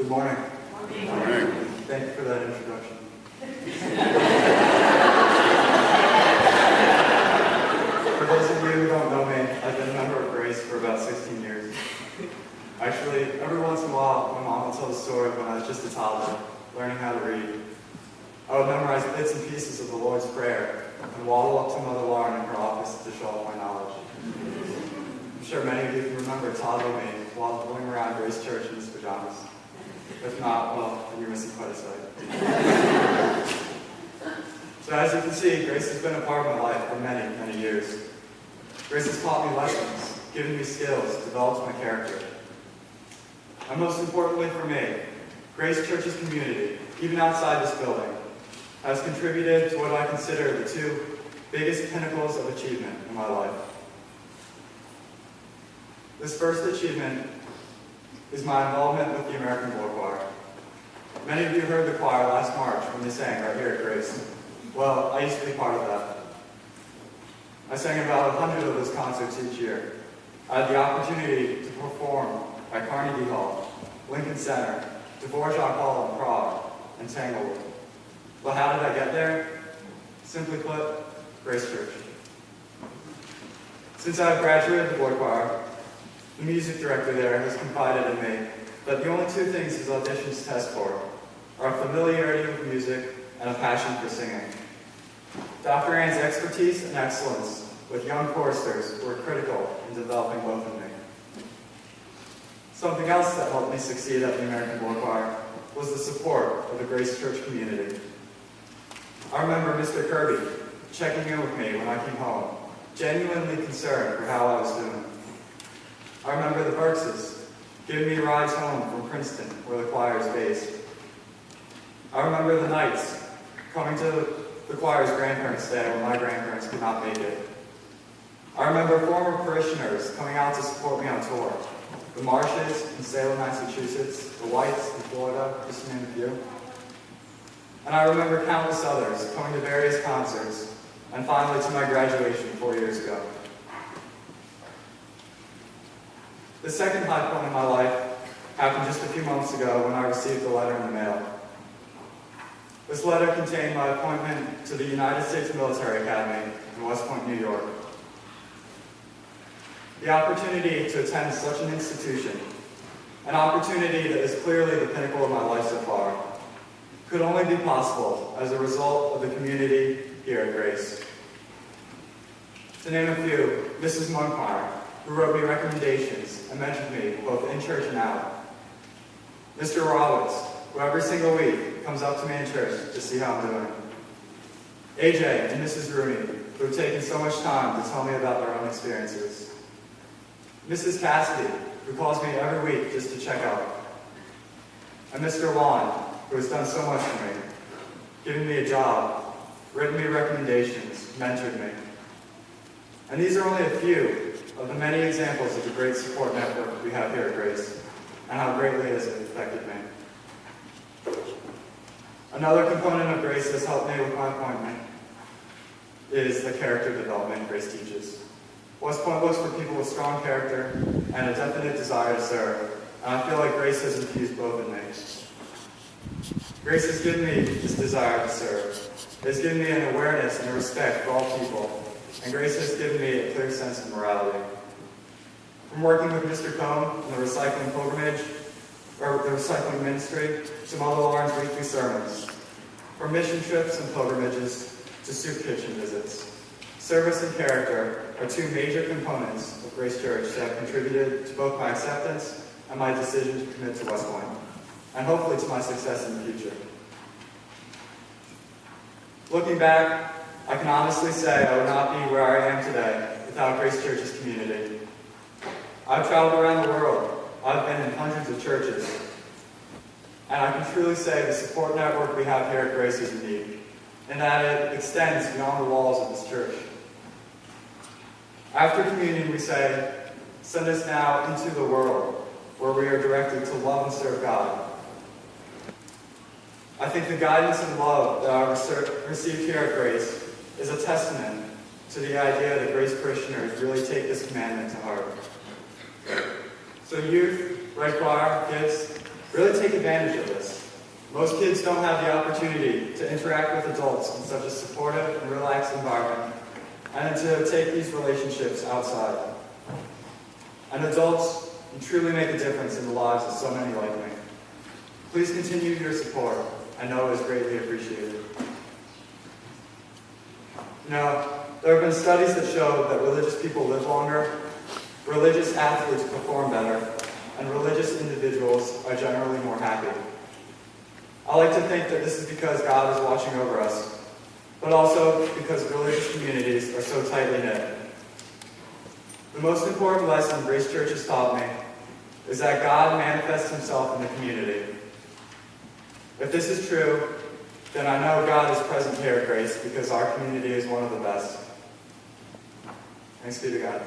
Good morning. Good morning. Thank you for that introduction. For those of you who don't know me, I've been a member of Grace for about 16 years. Actually, every once in a while, my mom will tell the story of when I was just a toddler, learning how to read. I would memorize bits and pieces of the Lord's Prayer and waddle up to Mother Lauren in her office to show off my knowledge. I'm sure many of you can remember toddler me waddling around Grace Church in his pajamas. If not, well, then you're missing quite a sight. So as you can see, Grace has been a part of my life for many, many years. Grace has taught me lessons, given me skills, developed my character. And most importantly for me, Grace Church's community, even outside this building, has contributed to what I consider the two biggest pinnacles of achievement in my life. This first achievement is my involvement with the American War Choir. Many of you heard the choir last March when they sang right here at Grace. Well, I used to be part of that. I sang about 100 of those concerts each year. I had the opportunity to perform at Carnegie Hall, Lincoln Center, Dvorak Hall in Prague, and Tanglewood. Well, how did I get there? Simply put, Grace Church. Since I graduated the boy choir, the music director there has confided in me that the only two things his auditions test for are familiarity with music and a passion for singing. Dr. Ann's expertise and excellence with young choristers were critical in developing both of me. Something else that helped me succeed at the American Boy Choir was the support of the Grace Church community. I remember Mr. Kirby checking in with me when I came home, genuinely concerned for how I was doing. I remember the Burkses giving me rides home from Princeton, where the choir is based. I remember the Knights coming to the choir's grandparents' day when my grandparents could not make it. I remember former parishioners coming out to support me on tour. The Marshes in Salem, Massachusetts, the Whites in Florida, just to name a few. And I remember countless others coming to various concerts, and finally to my graduation 4 years ago. The second high point in my life happened just a few months ago when I received a letter in the mail. This letter contained my appointment to the United States Military Academy in West Point, New York. The opportunity to attend such an institution, an opportunity that is clearly the pinnacle of my life so far, could only be possible as a result of the community here at Grace. To name a few, Mrs. Munkmeyer, who wrote me recommendations and mentored me both in church and out. Mr. Rollins, who every single week comes up to me in church to see how I'm doing. AJ and Mrs. Rooney, who have taken so much time to tell me about their own experiences. Mrs. Cassidy, who calls me every week just to check out. And Mr. Wan, who has done so much for me, given me a job, written me recommendations, mentored me. And these are only a few of the many examples of the great support network we have here at Grace, and how greatly it has affected me. Another component of Grace that's helped me with my appointment is the character development Grace teaches. West Point looks for people with strong character and a definite desire to serve, and I feel like Grace has infused both in me. Grace has given me this desire to serve. It has given me an awareness and a respect for all people, and Grace has given me a clear sense of morality. From working with Mr. Cohn in the recycling pilgrimage, or the recycling ministry, to Mother Lauren's weekly sermons. From mission trips and pilgrimages to soup kitchen visits. Service and character are two major components of Grace Church that have contributed to both my acceptance and my decision to commit to West Point, and hopefully to my success in the future. Looking back, I can honestly say I would not be where I am today without Grace Church's community. I've traveled around the world. I've been in hundreds of churches. And I can truly say the support network we have here at Grace is unique, in that it extends beyond the walls of this church. After communion, we say, "Send us now into the world, where we are directed to love and serve God." I think the guidance and love that I received here at Grace is a testament to the idea that Grace parishioners really take this commandment to heart. So youth, red choir, kids, Really take advantage of this. Most kids don't have the opportunity to interact with adults in such a supportive and relaxed environment, and to take these relationships outside. And adults, you truly make a difference in the lives of so many like me. Please continue your support. I know it is greatly appreciated. Now, there have been studies that show that religious people live longer, religious athletes perform better, and religious individuals are generally more happy. I like to think that this is because God is watching over us, but also because religious communities are so tightly knit. The most important lesson Grace Church has taught me is that God manifests himself in the community. If this is true, then I know God is present here at Grace because our community is one of the best. Thanks be to God.